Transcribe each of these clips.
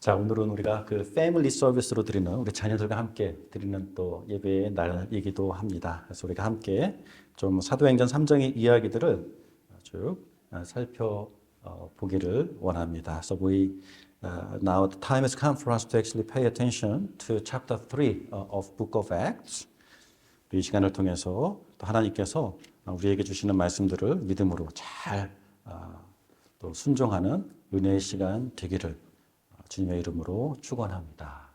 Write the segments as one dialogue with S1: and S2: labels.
S1: 자, 오늘은 우리가 그 패밀리 서비스로 드리는 우리 자녀들과 함께 드리는 또 예배의 날이기도 합니다. 그래서 우리가 함께 좀 사도행전 3장의 이야기들을 쭉 살펴보기를 원합니다. So now the time has come for us to actually pay attention to chapter 3 of Book of Acts. 이 시간을 통해서 또 하나님께서 우리에게 주시는 말씀들을 믿음으로 잘 또 순종하는 은혜의 시간 되기를 주님의 이름으로 축원합니다.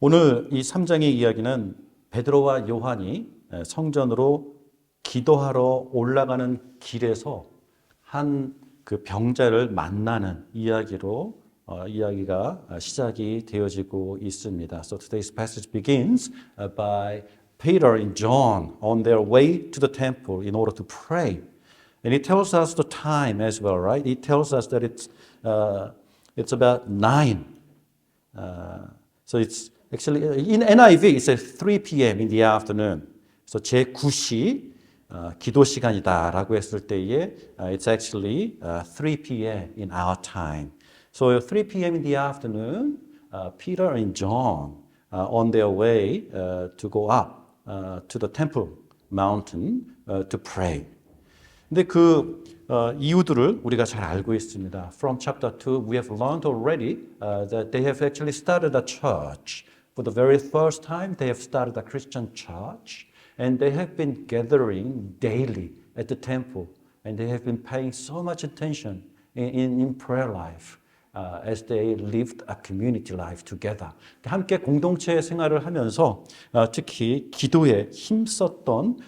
S1: 오늘 이 3장의 이야기는 베드로와 요한이 성전으로 기도하러 올라가는 길에서 한 그 병자를 만나는 이야기로 이야기가 시작이 되어지고 있습니다. So today's passage begins by Peter and John on their way to the temple in order to pray. And it tells us the time as well, right? It tells us that it's about 9. So it's actually, in NIV, it says 3 p.m. in the afternoon. So 제9시 기도 시간이다라고 했을 때에 it's actually 3 p.m. in our time. So 3 p.m. in the afternoon, Peter and John on their way to go up to the temple mountain to pray. 근데 그 이유들을 우리가 잘 알고 있습니다. From chapter 2, we have learned already that they have actually started a church. For the very first time, they have started a Christian church, and they have been gathering daily at the temple, and they have been paying so much attention in prayer life. As they lived a community life together. 함께 공동체 생활을 하면서 특히 기도에 힘썼던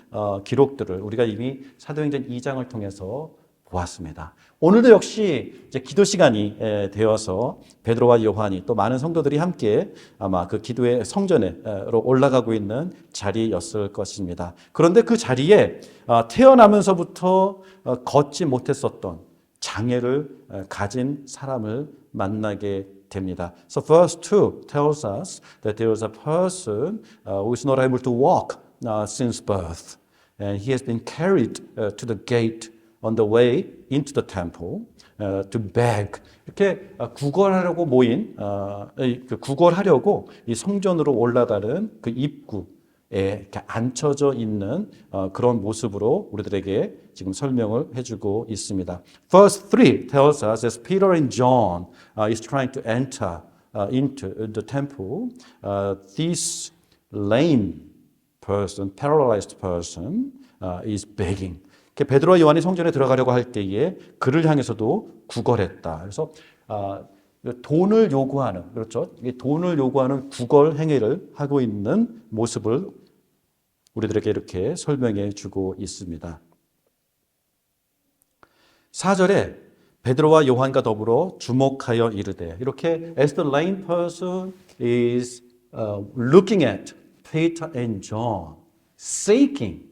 S1: 기록들을 우리가 이미 사도행전 2장을 통해서 보았습니다. 오늘도 역시 이제 기도 시간이 되어서 베드로와 요한이 또 많은 성도들이 함께 아마 그 기도의 성전으로 올라가고 있는 자리였을 것입니다. 그런데 그 자리에 태어나면서부터 걷지 못했었던 장애를 가진 사람을 만나게 됩니다. So verse 2 tells us that there is a person who is not able to walk since birth. And he has been carried to the gate on the way into the temple to beg. 이렇게 구걸하려고 모인, 구걸하려고 이 성전으로 올라가는 그 입구에 이렇게 앉혀져 있는 그런 모습으로 우리들에게 지금 설명을 해주고 있습니다. Verse 3 tells us as Peter and John is trying to enter into the temple, this lame person, paralyzed person is begging. 베드로와 요한이 성전에 들어가려고 할 때에 그를 향해서도 구걸했다. 그래서 돈을 요구하는, 그렇죠? 돈을 요구하는 구걸 행위를 하고 있는 모습을 우리들에게 이렇게 설명해 주고 있습니다. 4절에 베드로와 요한과 더불어 주목하여 이르되 이렇게 as the lame person is looking at Peter and John seeking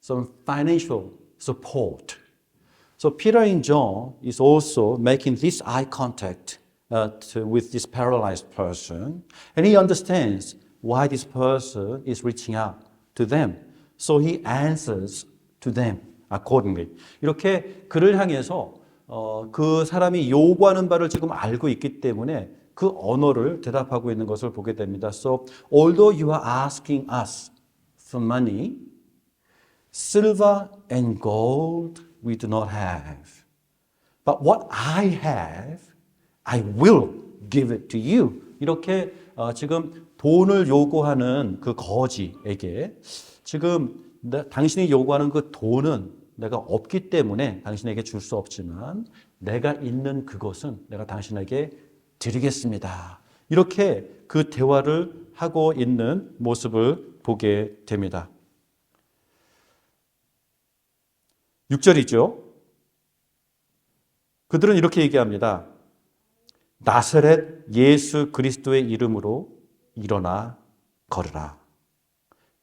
S1: some financial support. So Peter and John is also making this eye contact with this paralyzed person and he understands why this person is reaching out to them. So he answers to them accordingly. 이렇게 그를 향해서 그 사람이 요구하는 바를 지금 알고 있기 때문에 그 언어를 대답하고 있는 것을 보게 됩니다. So although you are asking us for money, silver and gold we do not have. But what I have, I will give it to you. 이렇게 지금 돈을 요구하는 그 거지에게 지금 당신이 요구하는 그 돈은 내가 없기 때문에 당신에게 줄 수 없지만 내가 있는 그것은 내가 당신에게 드리겠습니다. 이렇게 그 대화를 하고 있는 모습을 보게 됩니다. 6절이죠. 그들은 이렇게 얘기합니다. 나사렛 예수 그리스도의 이름으로 일어나 걸으라.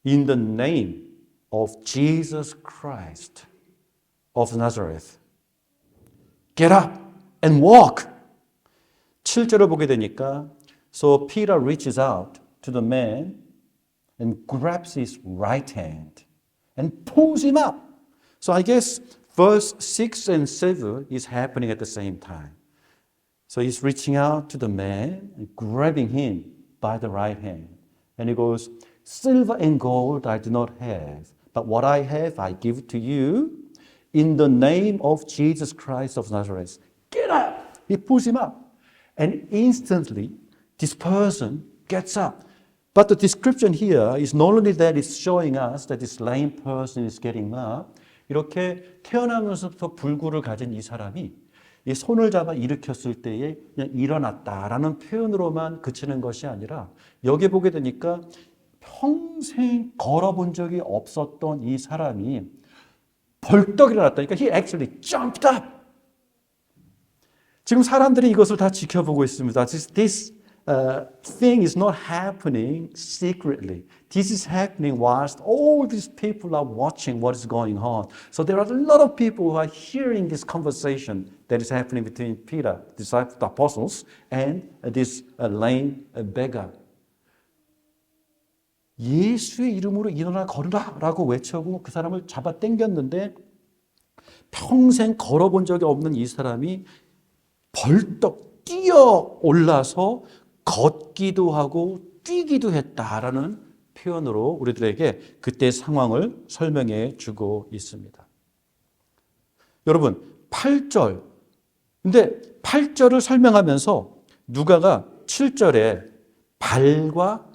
S1: In the name of Jesus Christ of Nazareth. Get up and walk. 7절을 보게 되니까 So Peter reaches out to the man and grabs his right hand and pulls him up. So I guess verse 6 and 7 is happening at the same time. So he's reaching out to the man and grabbing him by the right hand. And he goes, silver and gold I do not have, but what I have I give to you. In the name of Jesus Christ of Nazareth, get up! He pulls him up. And instantly, this person gets up. But the description here is not only that it's showing us that this lame person is getting up. 이렇게 태어나면서부터 불구를 가진 이 사람이 이 손을 잡아 일으켰을 때에 그냥 일어났다라는 표현으로만 그치는 것이 아니라 여기 보게 되니까 평생 걸어본 적이 없었던 이 사람이 벌떡 일어났다니까 he actually jumped up. 지금 사람들이 이것을 다 지켜보고 있습니다. This thing is not happening secretly. This is happening whilst all these people are watching what is going on. So there are a lot of people who are hearing this conversation that is happening between Peter, disciples, the apostles, and this lame beggar. 예수의 이름으로 일어나 걸으라 라고 외쳐고 그 사람을 잡아 당겼는데 평생 걸어본 적이 없는 이 사람이 벌떡 뛰어 올라서 걷기도 하고 뛰기도 했다라는 표현으로 우리들에게 그때의 상황을 설명해 주고 있습니다. 여러분 8절 근데 8절을 설명하면서 누가가 7절에 발과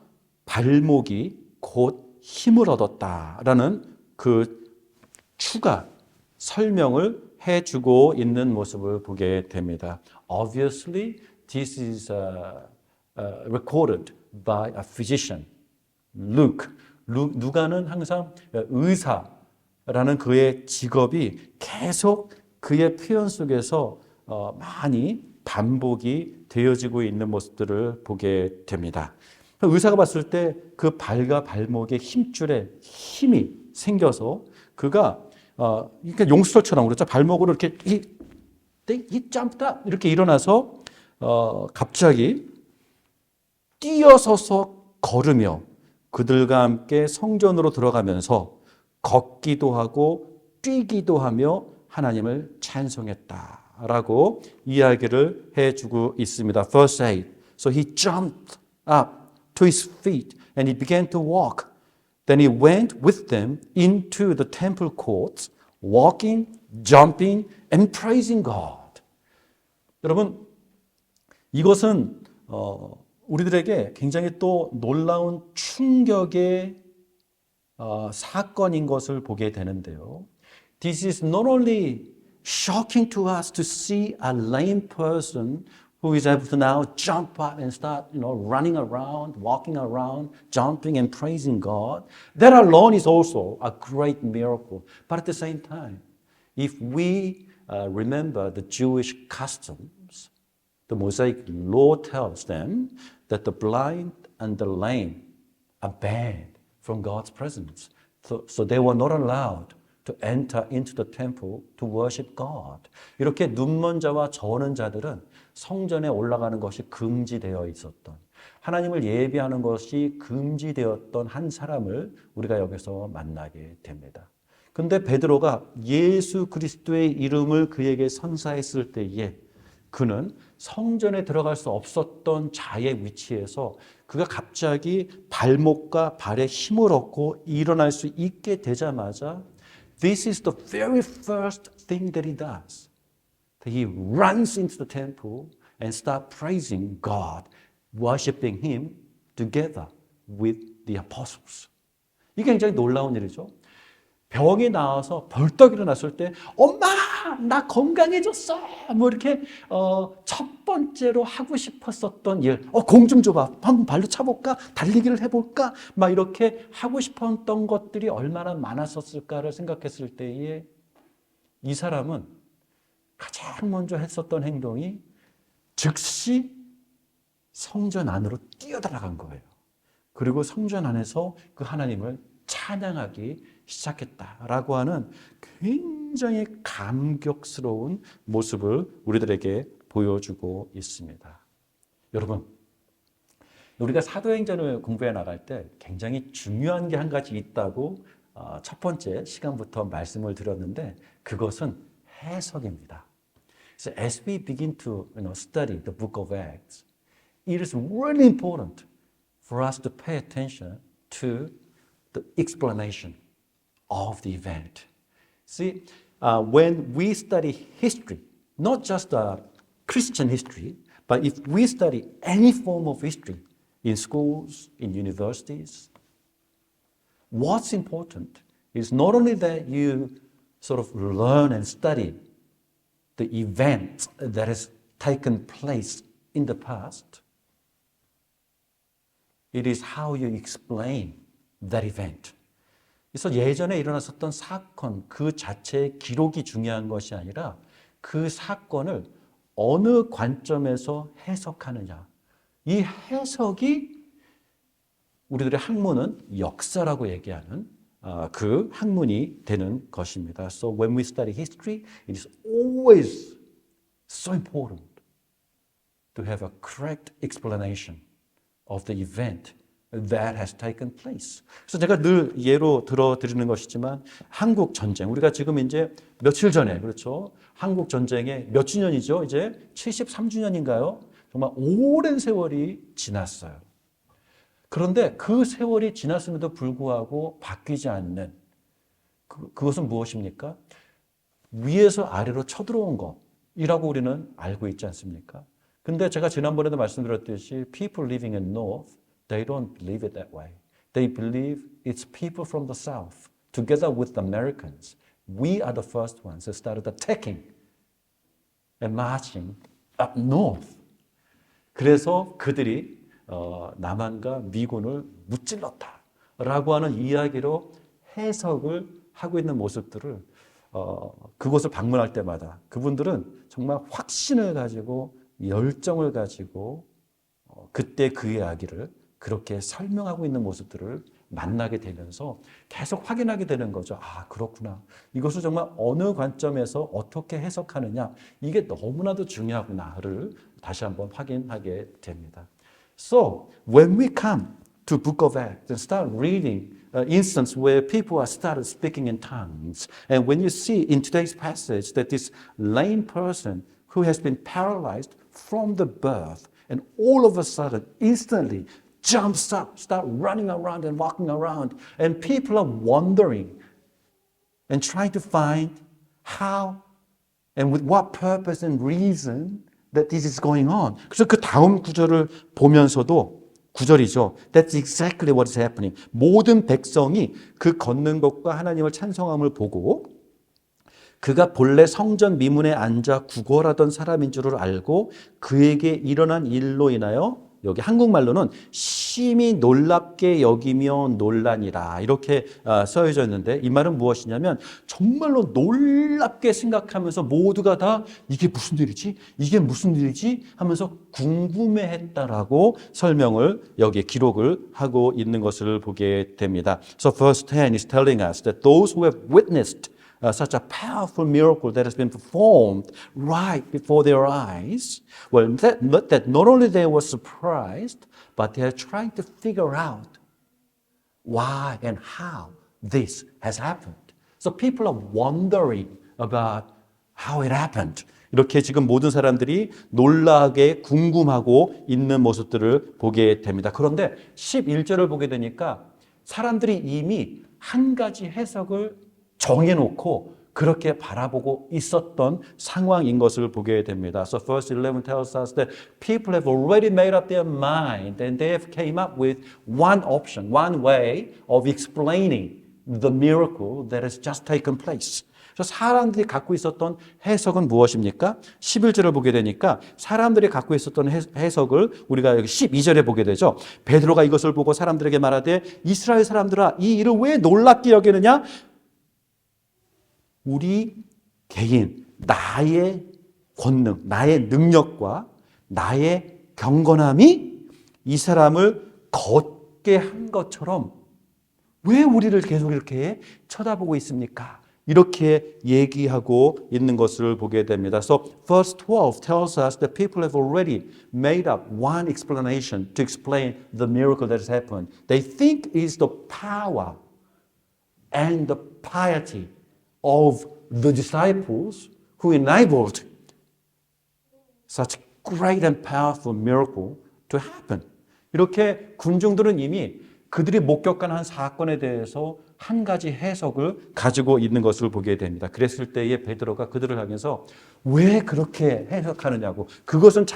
S1: 발목이 곧 힘을 얻었다라는 그 추가 설명을 해주고 있는 모습을 보게 됩니다. Obviously, this is recorded by a physician, Luke. 누가는 항상 의사라는 그의 직업이 계속 그의 표현 속에서 많이 반복이 되어지고 있는 모습들을 보게 됩니다. 의사가 봤을 때 그 발과 발목의 힘줄에 힘이 생겨서 그가 그러니까 용수철처럼 그렇죠. 발목으로 이렇게 이 점프다 이렇게 일어나서 갑자기 뛰어서서 걸으며 그들과 함께 성전으로 들어가면서 걷기도 하고 뛰기도 하며 하나님을 찬송했다라고 이야기를 해주고 있습니다. Verse 8. So he jumped up to his feet and he began to walk. Then he went with them into the temple courts, walking, jumping, and praising God. 여러분, 이것은 우리들에게 굉장히 또 놀라운 충격의 사건인 것을 보게 되는데요. This is not only shocking to us to see a lame person who is able to now jump up and start, running around, walking around, jumping and praising God. That alone is also a great miracle. But at the same time, if we remember the Jewish customs, the Mosaic law tells them that the blind and the lame are banned from God's presence. So they were not allowed to enter into the temple to worship God. 이렇게 눈먼 자와 저는 자들은 성전에 올라가는 것이 금지되어 있었던 하나님을 예배하는 것이 금지되었던 한 사람을 우리가 여기서 만나게 됩니다. 근데 베드로가 예수 그리스도의 이름을 그에게 선사했을 때에 그는 성전에 들어갈 수 없었던 자의 위치에서 그가 갑자기 발목과 발에 힘을 얻고 일어날 수 있게 되자마자 This is the very first thing that he does. He runs into the temple and starts praising God, worshiping Him together with the apostles. 이게 굉장히 놀라운 일이죠. 병이 나와서 벌떡 일어났을 때 엄마 나 건강해졌어 뭐 이렇게 첫 번째로 하고 싶었었던 일 공 좀 줘봐 한번 발로 차볼까 달리기를 해볼까 막 이렇게 하고 싶었던 것들이 얼마나 많았었을까를 생각했을 때에 이 사람은 가장 먼저 했었던 행동이 즉시 성전 안으로 뛰어들어간 거예요. 그리고 성전 안에서 그 하나님을 찬양하기 시작했다라고 하는 굉장히 감격스러운 모습을 우리들에게 보여주고 있습니다. 여러분, 우리가 사도행전을 공부해 나갈 때 굉장히 중요한 게 한 가지 있다고 첫 번째 시간부터 말씀을 드렸는데 그것은 해석입니다. So as we begin to study the book of Acts, it is really important for us to pay attention to the explanation of the event. See, when we study history, not just Christian history, but if we study any form of history in schools, in universities, what's important is not only that you sort of learn and study the event that has taken place in the past, it is how you explain that event. 그래서 예전에 일어났었던 사건 그 자체의 기록이 중요한 것이 아니라 그 사건을 어느 관점에서 해석하느냐. 이 해석이 우리들의 학문은 역사라고 얘기하는 그 학문이 되는 것입니다. So when we study history, it is always so important to have a correct explanation of the event that has taken place. 그래서 제가 늘 예로 들어드리는 것이지만 한국 전쟁, 우리가 지금 이제 며칠 전에 그렇죠? 한국 전쟁의 몇 주년이죠? 이제 73주년인가요? 정말 오랜 세월이 지났어요. 그런데 그 세월이 지났음에도 불구하고 바뀌지 않는 그것은 무엇입니까? 위에서 아래로 쳐들어온 것이라고 우리는 알고 있지 않습니까? 근데 제가 지난번에도 말씀드렸듯이 people living in North, they don't believe it that way. They believe it's people from the South, together with the Americans. We are the first ones who started attacking and marching up north. 그래서 그들이 남한과 미군을 무찔렀다라고 하는 이야기로 해석을 하고 있는 모습들을 그곳을 방문할 때마다 그분들은 정말 확신을 가지고 열정을 가지고 그때 그 이야기를 그렇게 설명하고 있는 모습들을 만나게 되면서 계속 확인하게 되는 거죠. 아, 그렇구나. 이것을 정말 어느 관점에서 어떻게 해석하느냐. 이게 너무나도 중요하구나를 다시 한번 확인하게 됩니다. So, when we come to Book of Acts and start reading instance where people are started speaking in tongues, and when you see in today's passage that this lame person who has been paralyzed from the birth, and all of a sudden, instantly, jumps up, start running around and walking around, and people are wondering and trying to find how and with what purpose and reason that this is going on. 그래서 그 다음 구절을 보면서도 구절이죠. That's exactly what is happening. 모든 백성이 그 걷는 것과 하나님을 찬송함을 보고 그가 본래 성전 미문에 앉아 구걸하던 사람인 줄을 알고 그에게 일어난 일로 인하여 여기 한국말로는 심히 놀랍게 여기며 놀라니라 이렇게 써져 있는데 이 말은 무엇이냐면 정말로 놀랍게 생각하면서 모두가 다 이게 무슨 일이지? 이게 무슨 일이지? 하면서 궁금해했다라고 설명을 여기에 기록을 하고 있는 것을 보게 됩니다. So verse 10 is telling us that those who have witnessed such a powerful miracle that has been performed right before their eyes, well, that not only they were surprised, but they are trying to figure out why and how this has happened. So people are wondering about how it happened. 이렇게 지금 모든 사람들이 놀라게 궁금하고 있는 모습들을 보게 됩니다. 그런데 11절을 보게 되니까 사람들이 이미 한 가지 해석을 정해놓고 그렇게 바라보고 있었던 상황인 것을 보게 됩니다. So verse 11 tells us that people have already made up their mind and they have came up with one option, one way of explaining the miracle that has just taken place. 그래서 사람들이 갖고 있었던 해석은 무엇입니까? 11절을 보게 되니까 사람들이 갖고 있었던 해석을 우리가 여기 12절에 보게 되죠. 베드로가 이것을 보고 사람들에게 말하되 이스라엘 사람들아 이 일을 왜 놀랍게 여기느냐? 우리 개인, 나의 권능, 나의 능력과 나의 경건함이 이 사람을 걷게 한 것처럼 왜 우리를 계속 이렇게 쳐다보고 있습니까? 이렇게 얘기하고 있는 것을 보게 됩니다. So verse 12 tells us that people have already made up one explanation to explain the miracle that has happened. They think it is the power and the piety of the disciples who enabled such great and powerful miracle to happen. 이렇게 군중들은 이미 그들이 목격한 한 사건에 대해서 한 가지 해석을 가지고 있는 것을 보게 됩니다. 그랬을 때에 베드로가 그들을 향해서 왜 그렇게 해석하느냐고, 그것은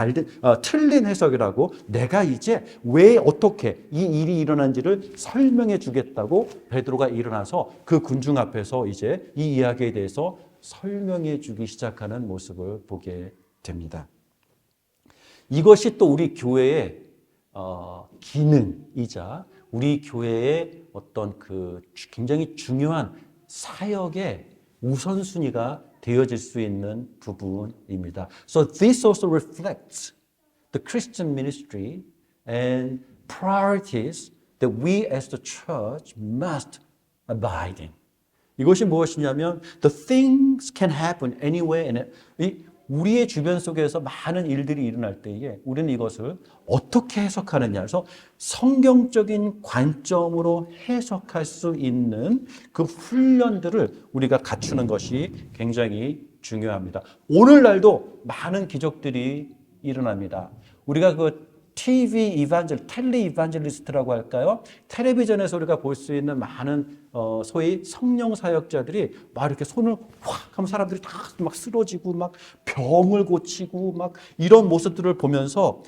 S1: 틀린 해석이라고, 내가 이제 왜 어떻게 이 일이 일어난지를 설명해 주겠다고 베드로가 일어나서 그 군중 앞에서 이제 이 이야기에 대해서 설명해 주기 시작하는 모습을 보게 됩니다. 이것이 또 우리 교회의 기능이자 우리 교회의 어떤 그 굉장히 중요한 사역의 우선순위가 되어질 수 있는 부분입니다. So this also reflects the Christian ministry and priorities that we as the church must abide in. 이것이 무엇이냐면 the things can happen anywhere and 우리의 주변 속에서 많은 일들이 일어날 때에 우리는 이것을 어떻게 해석하느냐. 그래서 성경적인 관점으로 해석할 수 있는 그 훈련들을 우리가 갖추는 것이 굉장히 중요합니다. 오늘날도 많은 기적들이 일어납니다. 우리가 그 텔레 이반젤리스트라고 할까요? 텔레비전에서 우리가 볼 수 있는 많은 소위 성령 사역자들이 막 이렇게 손을 확 하면 사람들이 다 막 쓰러지고 막 병을 고치고 막 이런 모습들을 보면서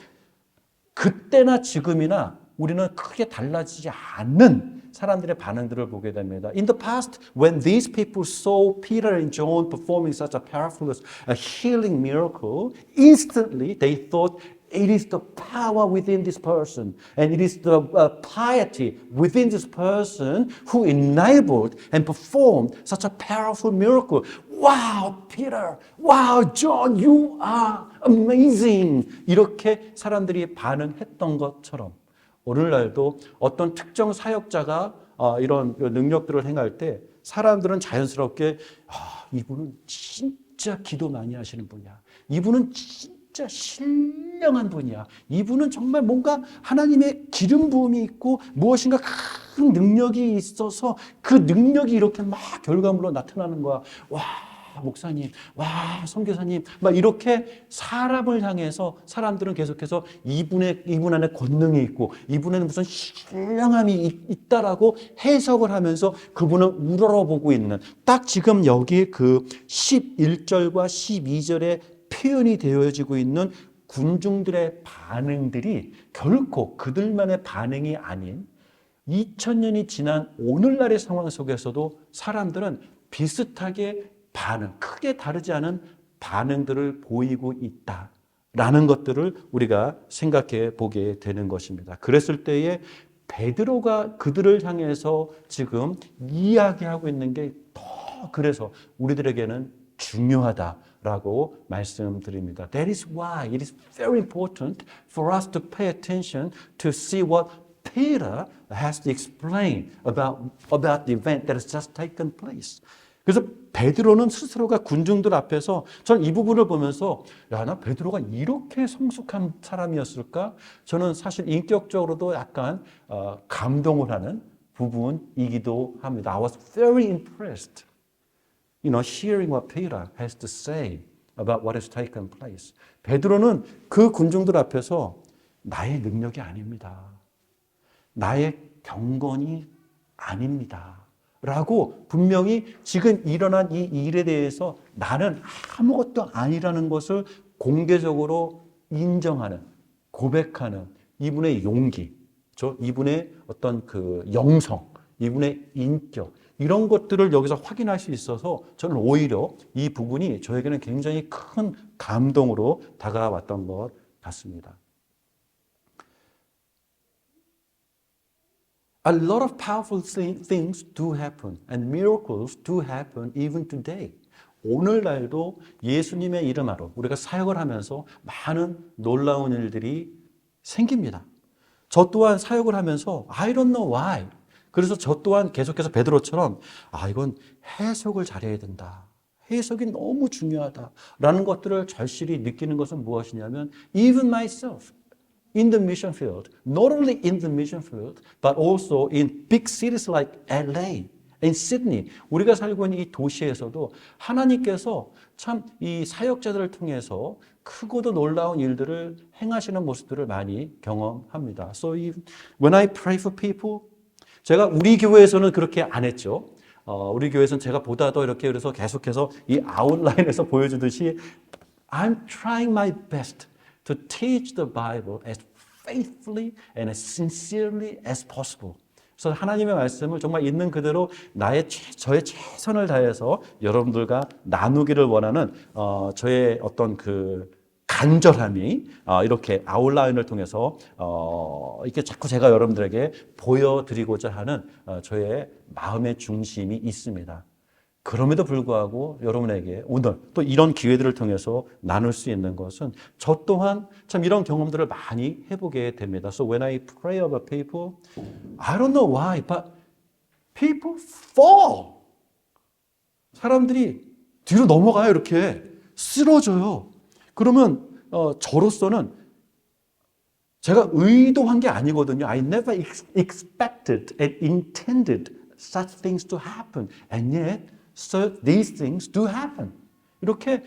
S1: 그때나 지금이나 우리는 크게 달라지지 않는 사람들의 반응들을 보게 됩니다. In the past, when these people saw Peter and John performing such a powerful healing miracle, instantly they thought it is the power within this person and it is the piety within this person who enabled and performed such a powerful miracle. Wow, Peter! Wow, John! You are amazing! 이렇게 사람들이 반응했던 것처럼 오늘날도 어떤 특정 사역자가 이런 능력들을 행할 때 사람들은 자연스럽게 이분은 진짜 기도 많이 하시는 분이야. 이분은 진짜 신령한 분이야. 이분은 정말 뭔가 하나님의 기름 부음이 있고 무엇인가 큰 능력이 있어서 그 능력이 이렇게 막 결과물로 나타나는 거야. 와, 목사님, 와, 선교사님, 막 이렇게 사람을 향해서 사람들은 계속해서 이분 안에 권능이 있고 이분에는 무슨 신령함이 있다라고 해석을 하면서 그분을 우러러보고 있는, 딱 지금 여기 그 11절과 12절에 표현이 되어지고 있는 군중들의 반응들이 결코 그들만의 반응이 아닌 2000년이 지난 오늘날의 상황 속에서도 사람들은 비슷하게 크게 다르지 않은 반응들을 보이고 있다라는 것들을 우리가 생각해 보게 되는 것입니다. 그랬을 때에 베드로가 그들을 향해서 지금 이야기하고 있는 게 더 그래서 우리들에게는 중요하다라고 말씀드립니다. That is why it is very important for us to pay attention to see what Peter has to explain about the event that has just taken place. 그래서 베드로는 스스로가 군중들 앞에서 저는 이 부분을 보면서 나 베드로가 이렇게 성숙한 사람이었을까? 저는 사실 인격적으로도 약간 감동을 하는 부분이기도 합니다. I was very impressed, hearing what Peter has to say about what has taken place. 베드로는 그 군중들 앞에서 나의 능력이 아닙니다. 나의 경건이 아닙니다. 라고 분명히 지금 일어난 이 일에 대해서 나는 아무것도 아니라는 것을 공개적으로 인정하는, 고백하는 이분의 용기, 이분의 어떤 그 영성, 이분의 인격, 이런 것들을 여기서 확인할 수 있어서 저는 오히려 이 부분이 저에게는 굉장히 큰 감동으로 다가왔던 것 같습니다. A lot of powerful things do happen and miracles do happen even today. 오늘날도 예수님의 이름으로 우리가 사역을 하면서 많은 놀라운 일들이 생깁니다. 저 또한 사역을 하면서 I don't know why. 그래서 저 또한 계속해서 베드로처럼 이건 해석을 잘해야 된다. 해석이 너무 중요하다라는 것들을 절실히 느끼는 것은 무엇이냐면 even myself. In the mission field, not only in the mission field, but also in big cities like LA in Sydney, 우리가 살고 있는 이 도시에서도 하나님께서 참 이 사역자들을 통해서 크고도 놀라운 일들을 행하시는 모습들을 많이 경험합니다. So when I pray for people, 제가 우리 교회에서는 그렇게 안 했죠. 우리 교회에서는 제가 보다 더 이렇게 그래서 계속해서 이 아웃라인에서 보여주듯이 I'm trying my best to teach the Bible as faithfully and as sincerely as possible. 그래서 하나님의 말씀을 정말 있는 그대로 저의 최선을 다해서 여러분들과 나누기를 원하는 저의 어떤 그 간절함이 이렇게 아웃라인을 통해서 이렇게 자꾸 제가 여러분들에게 보여드리고자 하는 저의 마음의 중심이 있습니다. 그럼에도 불구하고 여러분에게 오늘 또 이런 기회들을 통해서 나눌 수 있는 것은 저 또한 참 이런 경험들을 많이 해보게 됩니다. So when I pray about people, I don't know why, but people fall. 사람들이 뒤로 넘어가요. 이렇게 쓰러져요. 그러면 저로서는 제가 의도한 게 아니거든요. I never expected and intended such things to happen. And yet, so these things do happen. 이렇게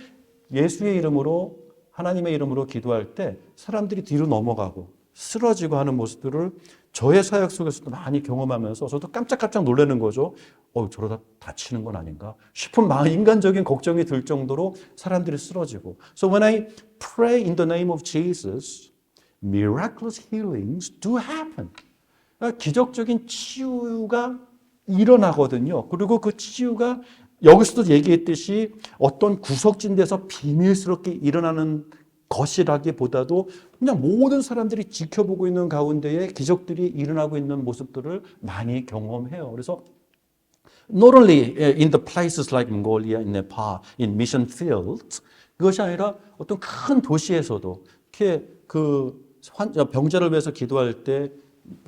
S1: 예수의 이름으로 하나님의 이름으로 기도할 때 사람들이 뒤로 넘어가고 쓰러지고 하는 모습들을 저의 사역 속에서도 많이 경험하면서 저도 깜짝깜짝 놀라는 거죠. 저러다 다치는 건 아닌가 싶은 인간적인 걱정이 들 정도로 사람들이 쓰러지고. So when I pray in the name of Jesus, miraculous healings do happen. 기적적인 치유가 일어나거든요. 그리고 그 치유가 여기서도 얘기했듯이 어떤 구석진 데서 비밀스럽게 일어나는 것이라기보다도 그냥 모든 사람들이 지켜보고 있는 가운데에 기적들이 일어나고 있는 모습들을 많이 경험해요. 그래서 not only in the places like Mongolia, in Nepal, in mission fields, 그것이 아니라 어떤 큰 도시에서도 이렇게 그 병자를 위해서 기도할 때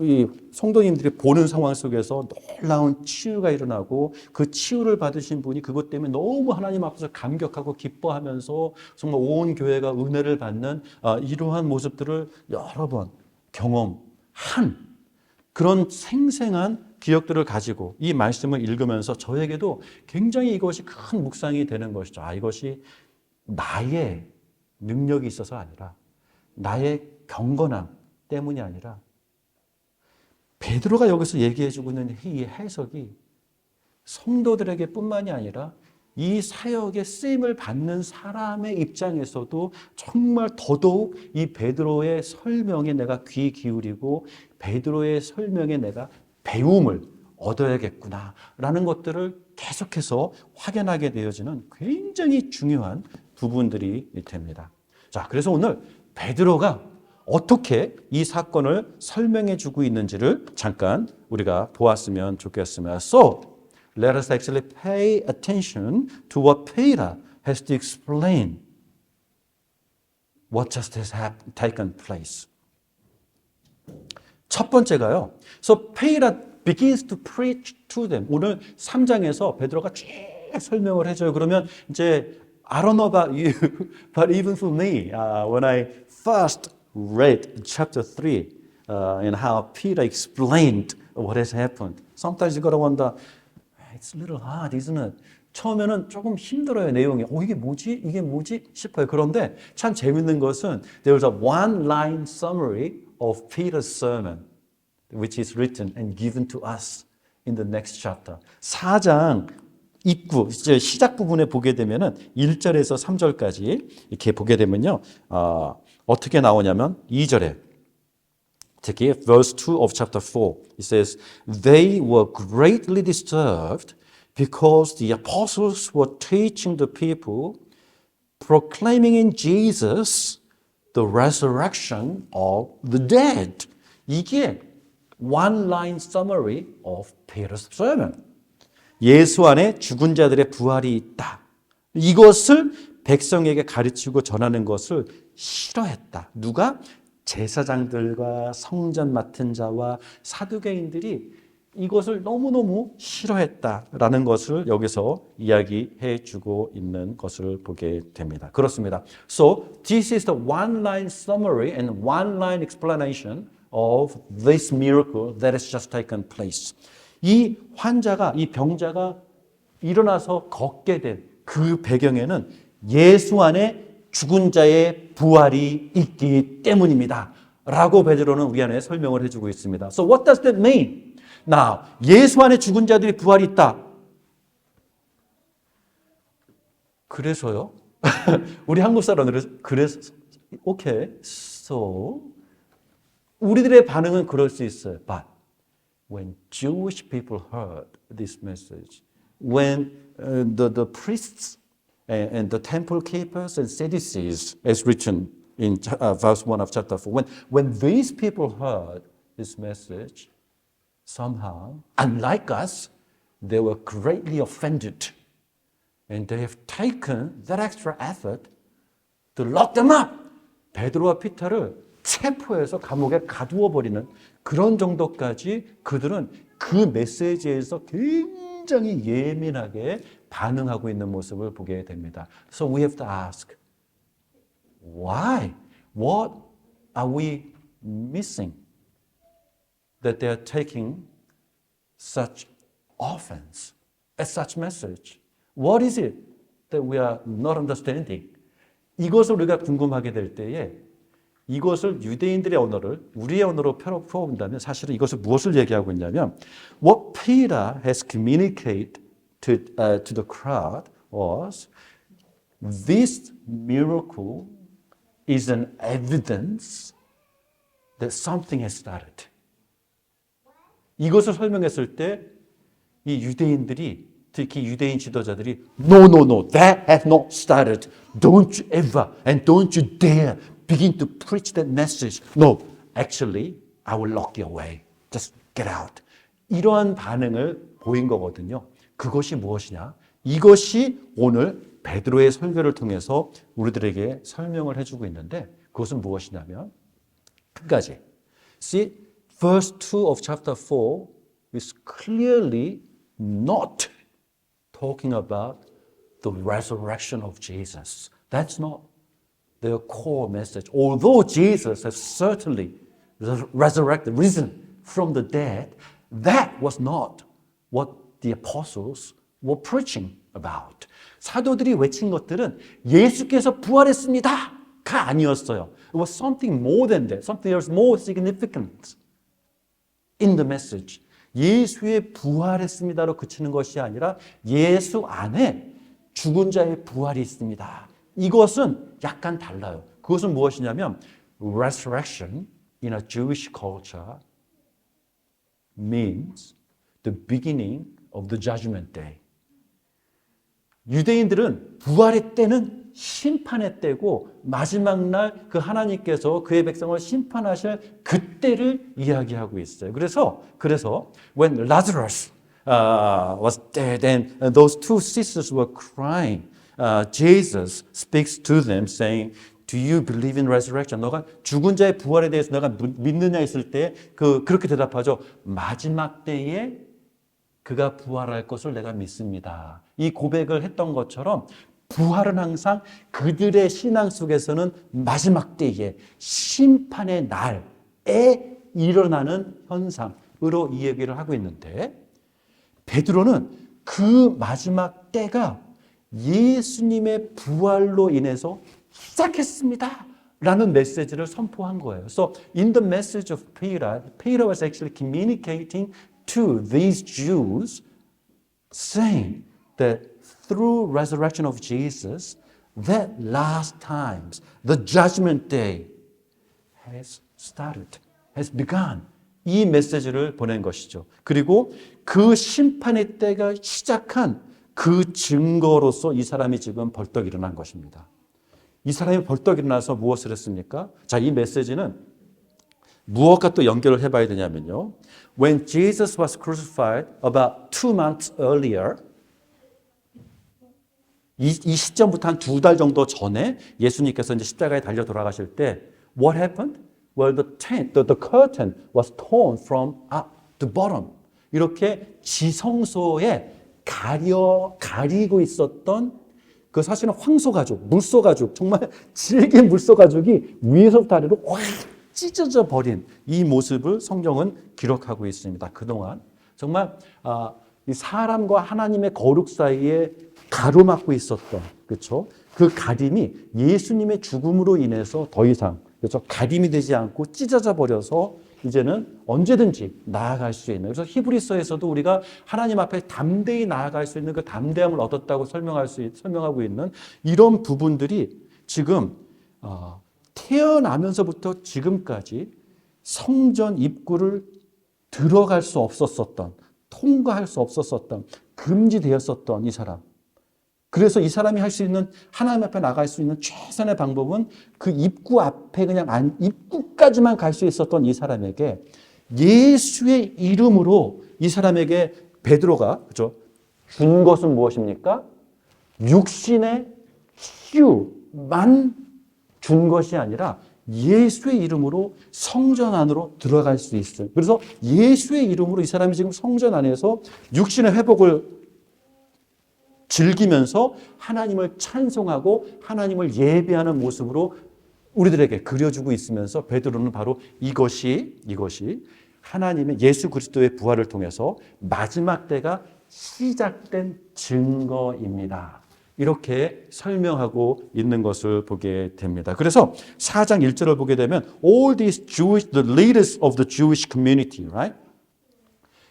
S1: 이 성도님들이 보는 상황 속에서 놀라운 치유가 일어나고 그 치유를 받으신 분이 그것 때문에 너무 하나님 앞에서 감격하고 기뻐하면서 정말 온 교회가 은혜를 받는 이러한 모습들을 여러 번 경험한 그런 생생한 기억들을 가지고 이 말씀을 읽으면서 저에게도 굉장히 이것이 큰 묵상이 되는 것이죠. 이것이 나의 능력이 있어서 아니라 나의 경건함 때문이 아니라 베드로가 여기서 얘기해주고 있는 이 해석이 성도들에게 뿐만이 아니라 이 사역의 쓰임을 받는 사람의 입장에서도 정말 더더욱 이 베드로의 설명에 내가 귀 기울이고 베드로의 설명에 내가 배움을 얻어야겠구나라는 것들을 계속해서 확인하게 되어지는 굉장히 중요한 부분들이 됩니다. 자, 그래서 오늘 베드로가 어떻게 이 사건을 설명해 주고 있는지를 잠깐 우리가 보았으면 좋겠습니다. So, let us actually pay attention to what Peter has to explain what just has taken place. 첫 번째가요. So, Peter begins to preach to them. 오늘 3장에서 베드로가 쭉 설명을 해줘요. 그러면 이제 I don't know about you, but even for me, when I first read chapter 3 and how Peter explained what has happened. Sometimes you gotta wonder, it's a little hard, isn't it? 처음에는 조금 힘들어요, 내용이. 이게 뭐지? 이게 뭐지? 싶어요. 그런데 참 재밌는 것은 there was a one-line summary of Peter's sermon, which is written and given to us in the next chapter. 4장 입구, 이제 시작 부분에 보게 되면은 1절에서 3절까지 이렇게 보게 되면요. 어떻게 나오냐면 2절에 특히 verse 2 of chapter 4 it says they were greatly disturbed because the apostles were teaching the people proclaiming in Jesus the resurrection of the dead. 이게 one line summary of Peter's sermon. 예수 안에 죽은 자들의 부활이 있다. 이것을 백성에게 가르치고 전하는 것을 싫어했다. 누가? 제사장들과 성전 맡은 자와 사두개인들이 이것을 너무너무 싫어했다라는 것을 여기서 이야기해 주고 있는 것을 보게 됩니다. 그렇습니다. So this is the one-line summary and one-line explanation of this miracle that has just taken place. 이 환자가, 이 병자가 일어나서 걷게 된 그 배경에는 예수 안에 죽은 자의 부활이 있기 때문입니다. 라고 베드로는 우리 안에 설명을 해주고 있습니다. So what does that mean? Now, 예수 안에 죽은 자들이 부활이 있다. 그래서요? 우리 한국 사람들은 그래서 오케이, so 우리들의 반응은 그럴 수 있어요. But when Jewish people heard this message, when the priests and the temple keepers and Sadducees, as written in verse 1 of chapter 4, when these people heard this message, somehow, unlike us, they were greatly offended. And they have taken that extra effort to lock them up. 베드로와 피터를 체포해서 감옥에 가두어 버리는 그런 정도까지 그들은 그 메시지에서 굉장히 예민하게 반응하고 있는 모습을 보게 됩니다. So we have to ask, why? What are we missing that they are taking such offense at such message? What is it that we are not understanding? 이것을 우리가 궁금하게 될 때에 이것을 유대인들의 언어를 우리의 언어로 풀어본다면 사실은 이것을 무엇을 얘기하고 있냐면 What Peter has communicated to the crowd was this miracle is an evidence that something has started. 이것을 설명했을 때 이 유대인들이 특히 유대인 지도자들이 No, that has not started. Don't you ever and don't you dare begin to preach that message. No, actually, I will lock you away. Just get out. 이러한 반응을 보인 거거든요. 그것이 무엇이냐? 이것이 오늘 베드로의 설교를 통해서 우리들에게 설명을 해주고 있는데 그것은 무엇이냐면 끝까지. See, verse 2 of chapter 4 is clearly not talking about the resurrection of Jesus. That's not their core message. Although Jesus has certainly resurrected, risen from the dead, that was not what the apostles were preaching about. 사도들이 외친 것들은 예수께서 부활했습니다가 아니었어요. It was something more than that. Something that was more significant in the message. 예수의 부활했습니다로 그치는 것이 아니라 예수 안에 죽은 자의 부활이 있습니다. 이것은 약간 달라요. 그것은 무엇이냐면 resurrection in a Jewish culture means the beginning of the judgment day. 유대인들은 부활의 때는 심판의 때고 마지막 날 그 하나님께서 그의 백성을 심판하실 그때를 이야기하고 있어요. 그래서 when Lazarus was dead and those two sisters were crying, Jesus speaks to them saying, Do you believe in resurrection? 너가 죽은 자의 부활에 대해서 너가 믿느냐 했을 때 그렇게 대답하죠. 마지막 때에 그가 부활할 것을 내가 믿습니다. 이 고백을 했던 것처럼 부활은 항상 그들의 신앙 속에서는 마지막 때에 심판의 날에 일어나는 현상으로 이 얘기를 하고 있는데 베드로는 그 마지막 때가 예수님의 부활로 인해서 시작했습니다. 라는 메시지를 선포한 거예요. So in the message of Peter, Peter was actually communicating to these Jews saying that through resurrection of Jesus, that last times, the judgment day has started, has begun. 이 메시지를 보낸 것이죠. 그리고 그 심판의 때가 시작한 그 증거로서 이 사람이 지금 벌떡 일어난 것입니다. 이 사람이 벌떡 일어나서 무엇을 했습니까? 자, 이 메시지는 무엇과 또 연결을 해봐야 되냐면요. When Jesus was crucified about 2 months earlier, 이 시점부터 한 2달 정도 전에 예수님께서 이제 십자가에 달려 돌아가실 때 What happened? Well, the curtain was torn from up to bottom. 이렇게 지성소에 가리고 있었던 그 사실은 황소가죽, 물소가죽, 정말 질긴 물소가죽이 위에서부터 아래로 확 찢어져 버린 이 모습을 성경은 기록하고 있습니다. 그동안 정말 이 사람과 하나님의 거룩 사이에 가로막고 있었던, 그렇죠? 그 가림이 예수님의 죽음으로 인해서 더 이상, 그렇죠? 가림이 되지 않고 찢어져 버려서 이제는 언제든지 나아갈 수 있는. 그래서 히브리서에서도 우리가 하나님 앞에 담대히 나아갈 수 있는 그 담대함을 얻었다고 설명하고 있는 이런 부분들이 지금 태어나면서부터 지금까지 성전 입구를 들어갈 수 없었었던, 통과할 수 없었었던, 금지되었었던 이 사람. 그래서 이 사람이 할 수 있는, 하나님 앞에 나갈 수 있는 최선의 방법은 그 입구 앞에 그냥 입구까지만 갈 수 있었던 이 사람에게 예수의 이름으로 이 사람에게 베드로가, 그죠? 준 것은 무엇입니까? 육신의 치유만 준 것이 아니라 예수의 이름으로 성전 안으로 들어갈 수 있어요. 그래서 예수의 이름으로 이 사람이 지금 성전 안에서 육신의 회복을 즐기면서 하나님을 찬송하고 하나님을 예배하는 모습으로 우리들에게 그려주고 있으면서 베드로는 바로 이것이 하나님의 예수 그리스도의 부활을 통해서 마지막 때가 시작된 증거입니다. 이렇게 설명하고 있는 것을 보게 됩니다. 그래서 4장 1절을 보게 되면 all these the leaders of the Jewish community, right?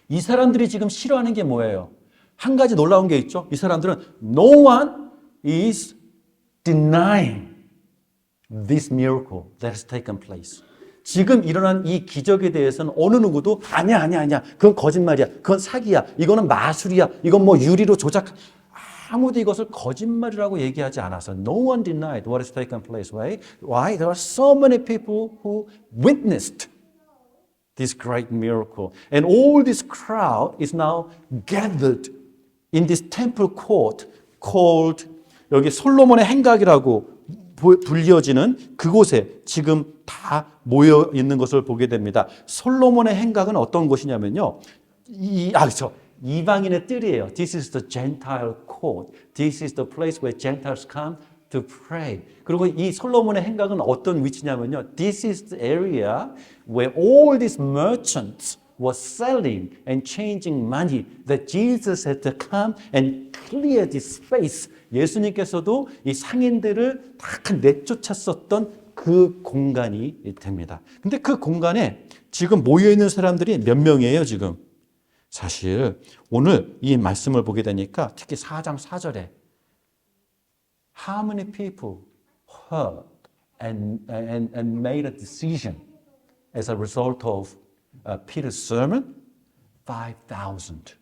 S1: 이 사람들이 지금 싫어하는 게 뭐예요? 한 가지 놀라운 게 있죠. 이 사람들은 no one is denying this miracle that has taken place. 지금 일어난 이 기적에 대해서는 어느 누구도 아니야. 그건 거짓말이야. 그건 사기야. 이거는 마술이야. 이건 뭐 유리로 조작. 아무도 이것을 거짓말이라고 얘기하지 않아서 no one denied what has taken place. Why? There are so many people who witnessed this great miracle. And all this crowd is now gathered in this temple court called, 여기 솔로몬의 행각이라고 불려지는 그곳에 지금 다 모여 있는 것을 보게 됩니다. 솔로몬의 행각은 어떤 곳이냐면요. 그렇죠. 이방인의 뜰이에요. This is the Gentile court. This is the place where Gentiles come to pray. 그리고 이 솔로몬의 행각은 어떤 위치냐면요. This is the area where all these merchants were selling and changing money that Jesus had to come and clear this space. 예수님께서도 이 상인들을 다 내쫓았었던 그 공간이 됩니다. 근데 그 공간에 지금 모여있는 사람들이 몇 명이에요, 지금? 사실 오늘 이 말씀을 보게 되니까 특히 4장 4절에 How many people heard and made a decision as a result of Peter's sermon? 5,000.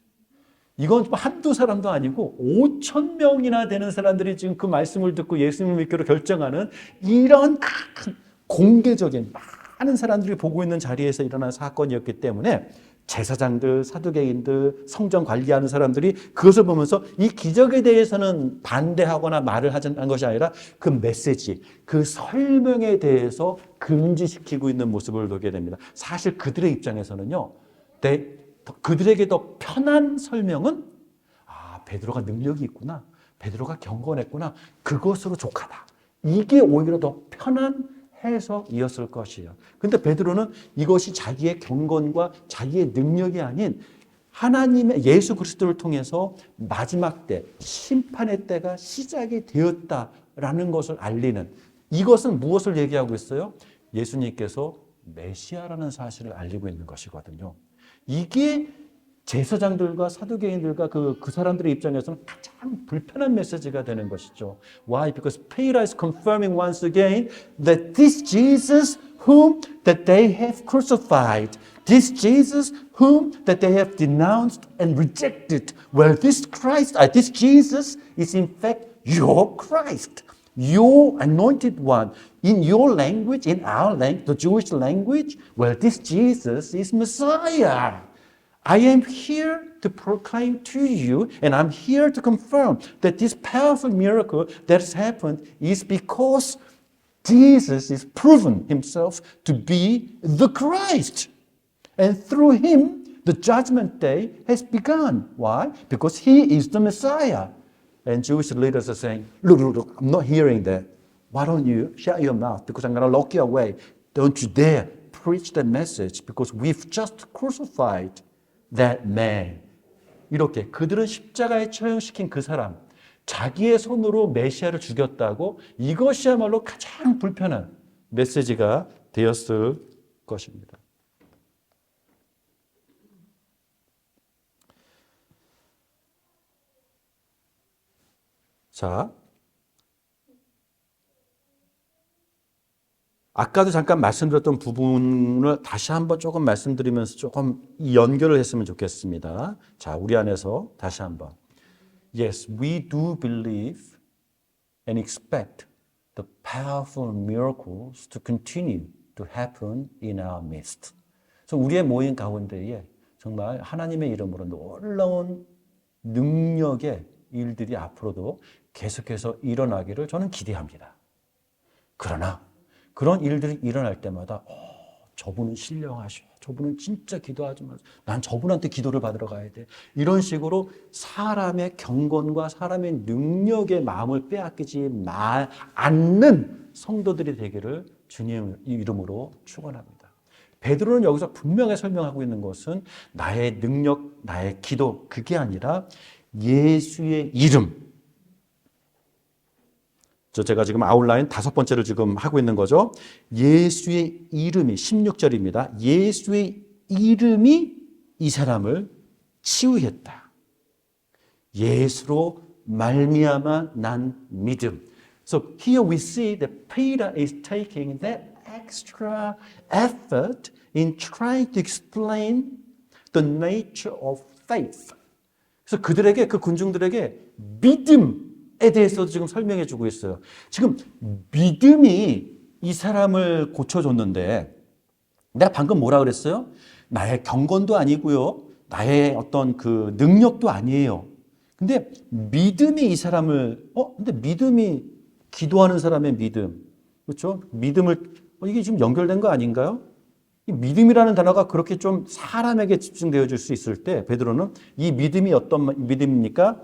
S1: 이건 한두 사람도 아니고 5,000명이나 되는 사람들이 지금 그 말씀을 듣고 예수님을 믿기로 결정하는 이런 큰 공개적인 많은 사람들이 보고 있는 자리에서 일어난 사건이었기 때문에 제사장들, 사두개인들, 성전 관리하는 사람들이 그것을 보면서 이 기적에 대해서는 반대하거나 말을 하는 것이 아니라 그 메시지, 그 설명에 대해서 금지시키고 있는 모습을 보게 됩니다. 사실 그들의 입장에서는요, 그들에게 더 편한 설명은 베드로가 능력이 있구나, 베드로가 경건했구나, 그것으로 족하다. 이게 오히려 더 편한 해석이었을 것이에요. 근데 베드로는 이것이 자기의 경건과 자기의 능력이 아닌 하나님의 예수 그리스도를 통해서 마지막 때, 심판의 때가 시작이 되었다라는 것을 알리는, 이것은 무엇을 얘기하고 있어요? 예수님께서 메시아라는 사실을 알리고 있는 것이거든요. 이게 제사장들과 사두개인들과 그 사람들의 입장에서는 가장 불편한 메시지가 되는 것이죠. Why? Because Peter is confirming once again that this Jesus whom that they have crucified, this Jesus whom that they have denounced and rejected, well, this Jesus is in fact your Christ, your anointed one. In your language, in our language, the Jewish language, well, this Jesus is Messiah. I am here to proclaim to you, and I'm here to confirm that this powerful miracle that has happened is because Jesus is proven himself to be the Christ. And through him, the judgment day has begun. Why? Because he is the Messiah. And Jewish leaders are saying, look, I'm not hearing that. Why don't you shut your mouth? Because I'm going to lock you away. Don't you dare preach that message because we've just crucified that man. 이렇게 그들은 십자가에 처형시킨 그 사람, 자기의 손으로 메시아를 죽였다고 이것이야말로 가장 불편한 메시지가 되었을 것입니다. 자, 아까도 잠깐 말씀드렸던 부분을 다시 한번 조금 말씀드리면서 조금 연결을 했으면 좋겠습니다. 자, 우리 안에서 다시 한번. Yes, we do believe and expect the powerful miracles to continue to happen in our midst. 그래서 우리의 모임 가운데에 정말 하나님의 이름으로 놀라운 능력의 일들이 앞으로도 계속해서 일어나기를 저는 기대합니다. 그러나 그런 일들이 일어날 때마다 저분은 신령하셔. 저분은 진짜 기도하지 마세요. 난 저분한테 기도를 받으러 가야 돼. 이런 식으로 사람의 경건과 사람의 능력의 마음을 빼앗기지 않는 성도들이 되기를 주님 이름으로 축원합니다. 베드로는 여기서 분명히 설명하고 있는 것은 나의 능력, 나의 기도 그게 아니라 예수의 이름. 제가 지금 아웃라인 5번째를 지금 하고 있는 거죠. 예수의 이름이 16절입니다. 예수의 이름이 이 사람을 치유했다. 예수로 말미암아 난 믿음. So here we see that Peter is taking that extra effort in trying to explain the nature of faith. 그래서 그들에게 그 군중들에게 믿음에 대해서도 지금 설명해 주고 있어요. 지금 믿음이 이 사람을 고쳐줬는데 내가 방금 뭐라 그랬어요? 나의 경건도 아니고요. 나의 어떤 그 능력도 아니에요. 근데 믿음이 이 사람을 근데 믿음이 기도하는 사람의 믿음. 그렇죠? 믿음을 이게 지금 연결된 거 아닌가요? 이 믿음이라는 단어가 그렇게 좀 사람에게 집중되어질 수 있을 때 베드로는 이 믿음이 어떤 믿음입니까?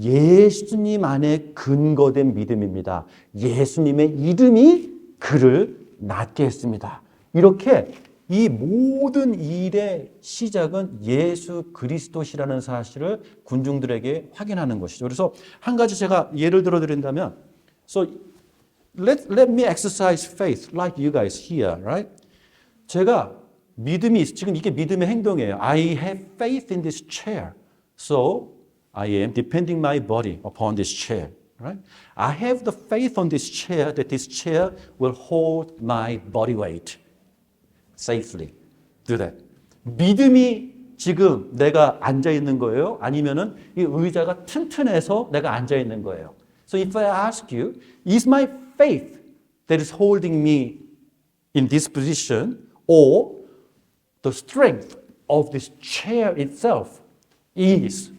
S1: 예수님 안에 근거된 믿음입니다. 예수님의 이름이 그를 낫게 했습니다. 이렇게 이 모든 일의 시작은 예수 그리스도시라는 사실을 군중들에게 확인하는 것이죠. 그래서 한 가지 제가 예를 들어 드린다면 So let me exercise faith like you guys here, right? 제가 믿음이 지금 이게 믿음의 행동이에요. I have faith in this chair. So I am depending my body upon this chair. Right? I have the faith on this chair that this chair will hold my body weight safely. Do that. 믿음이 지금 내가 앉아 있는 거예요? 아니면은 이 의자가 튼튼해서 내가 앉아 있는 거예요? So if I ask you, is my faith that is holding me in this position? Or the strength of this chair itself is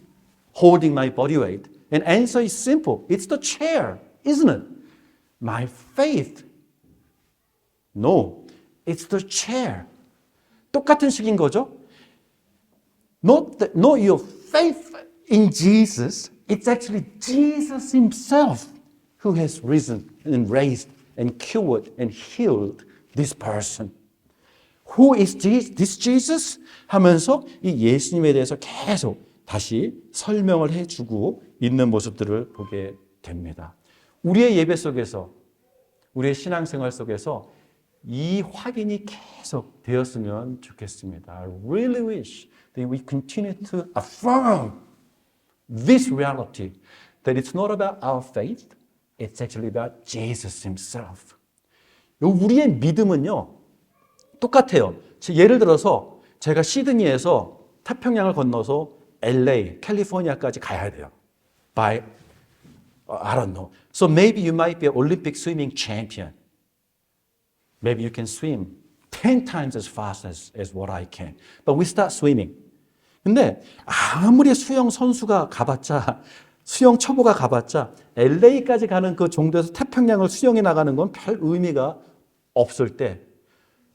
S1: holding my body weight? And answer is simple. It's the chair, isn't it? My faith. No, it's the chair. 똑같은 식인 거죠. Not your faith in Jesus. It's actually Jesus himself who has risen and raised and cured and healed this person. Who is this Jesus? 하면서 이 예수님에 대해서 계속 다시 설명을 해주고 있는 모습들을 보게 됩니다. 우리의 예배 속에서, 우리의 신앙생활 속에서 이 확인이 계속 되었으면 좋겠습니다. I really wish that we continue to affirm this reality that it's not about our faith, it's actually about Jesus himself. 우리의 믿음은요, 똑같아요. 예를 들어서 제가 시드니에서 태평양을 건너서 LA, 캘리포니아까지 가야 돼요. I don't know. So maybe you might be an Olympic swimming champion. Maybe you can swim 10 times as fast as what I can. But we start swimming. 근데 아무리 수영 선수가 가봤자, 수영 초보가 가봤자 LA까지 가는 그 정도에서 태평양을 수영해 나가는 건 별 의미가 없을 때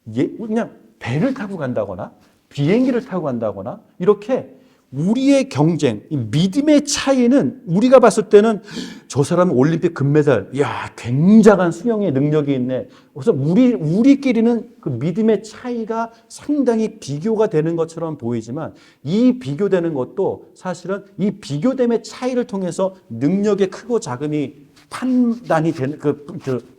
S1: 그냥 배를 타고 간다거나 비행기를 타고 간다거나 이렇게 우리의 경쟁, 이 믿음의 차이는 우리가 봤을 때는 저 사람은 올림픽 금메달, 이야, 굉장한 수영의 능력이 있네. 그래서 우리끼리는 그 믿음의 차이가 상당히 비교가 되는 것처럼 보이지만 이 비교되는 것도 사실은 이 비교됨의 차이를 통해서 능력의 크고 작음이 판단이 되는,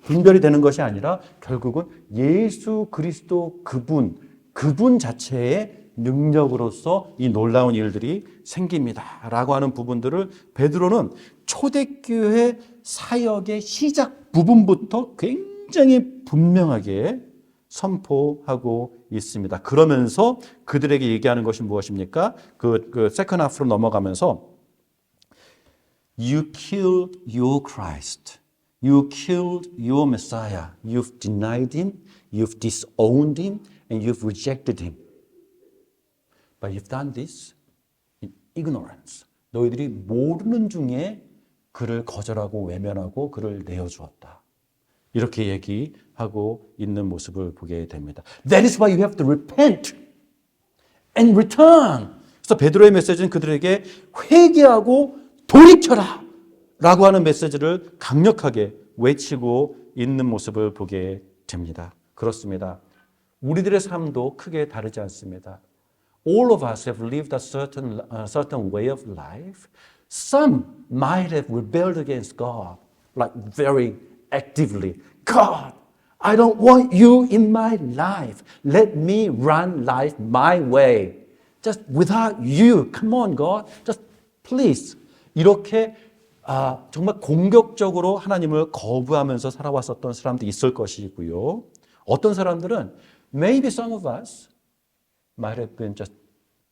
S1: 분별이 되는 것이 아니라 결국은 예수 그리스도 그분 자체의 능력으로서 이 놀라운 일들이 생깁니다. 라고 하는 부분들을 베드로는 초대교회 사역의 시작 부분부터 굉장히 분명하게 선포하고 있습니다. 그러면서 그들에게 얘기하는 것이 무엇입니까? 세컨 하프로 넘어가면서 You killed your Christ. You killed your Messiah. You've denied him. You've disowned him. And you've rejected him. But you've done this in ignorance. 너희들이 모르는 중에 그를 거절하고 외면하고 그를 내어주었다. 이렇게 얘기하고 있는 모습을 보게 됩니다. That is why you have to repent and return. 그래서 베드로의 메시지는 그들에게 회개하고 돌이켜라 라고 하는 메시지를 강력하게 외치고 있는 모습을 보게 됩니다. 그렇습니다. 우리들의 삶도 크게 다르지 않습니다. All of us have lived a certain way of life. Some might have rebelled against God, like very actively. God, I don't want you in my life. Let me run life my way. Just without you. Come on, God. Just please. 이렇게 정말 공격적으로 하나님을 거부하면서 살아왔었던 사람도 있을 것이고요. 어떤 사람들은 maybe some of us might have been just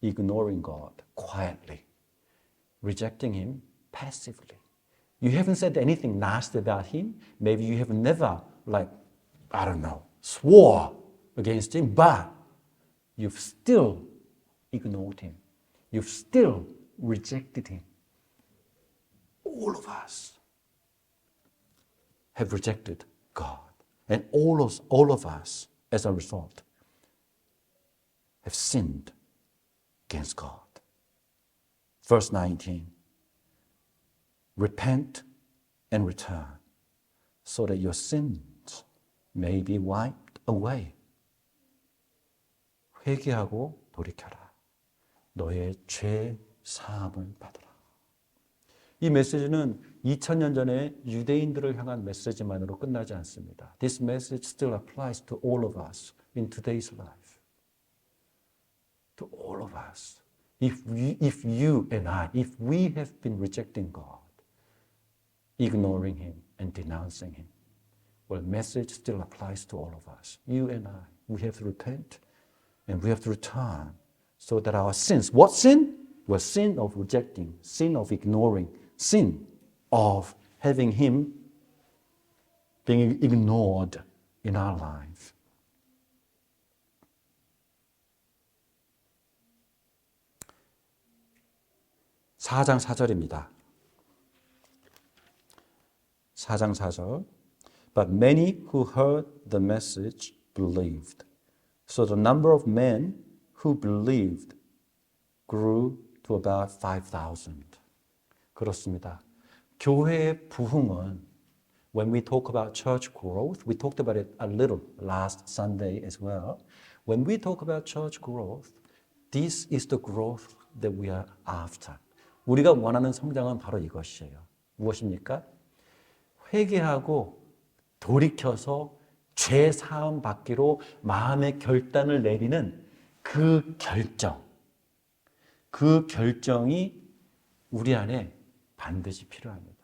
S1: ignoring God quietly, rejecting him passively. You haven't said anything nasty about him. Maybe you have never, swore against him, but you've still ignored him. You've still rejected him. All of us have rejected God. And all of us, as a result, have sinned against God. Verse 19, repent and return so that your sins may be wiped away. 회개하고 돌이켜라. 너의 죄 사함을 받으라. 이 메시지는 2000년 전에 유대인들을 향한 메시지만으로 끝나지 않습니다. This message still applies to all of us in today's life. To all of us. If you and I, if we have been rejecting God, ignoring him and denouncing him, well, the message still applies to all of us. You and I, we have to repent and we have to return so that our sins, what sin? Well, sin of rejecting, sin of ignoring, sin of having him being ignored in our life. (4장 4절입니다) 4장 4절. But many who heard the message believed. So the number of men who believed grew to about 5,000. 그렇습니다. 교회의 부흥은 when we talk about church growth, we talked about it a little last Sunday as well. When we talk about church growth, this is the growth that we are after. 우리가 원하는 성장은 바로 이것이에요. 무엇입니까? 회개하고 돌이켜서 죄 사함 받기로 마음의 결단을 내리는 그 결정이 우리 안에 반드시 필요합니다.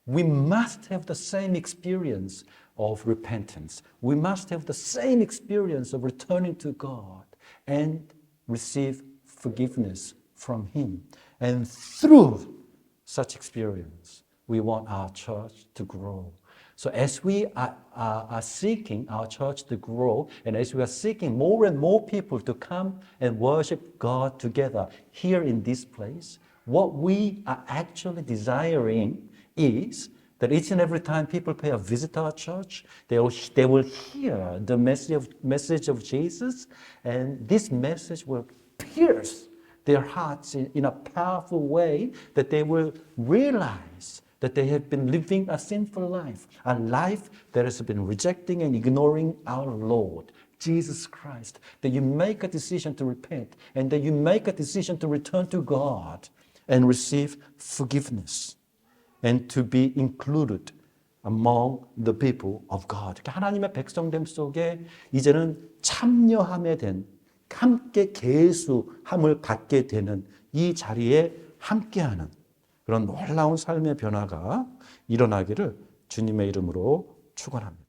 S1: We must have the same experience of repentance. We must have the same experience of returning to God and receive forgiveness from him. And through such experience, we want our church to grow. So as we are seeking our church to grow, and as we are seeking more and more people to come and worship God together here in this place, what we are actually desiring is that each and every time people pay a visit to our church, they will hear the message of Jesus, and this message will pierce their hearts in a powerful way that they will realize that they have been living a sinful life, a life that has been rejecting and ignoring our Lord, Jesus Christ. That you make a decision to repent and that you make a decision to return to God and receive forgiveness and to be included among the people of God. 하나님의 백성됨 속에 이제는 참여함에 된 함께 계수함을 받게 되는 이 자리에 함께하는 그런 놀라운 삶의 변화가 일어나기를 주님의 이름으로 축원합니다.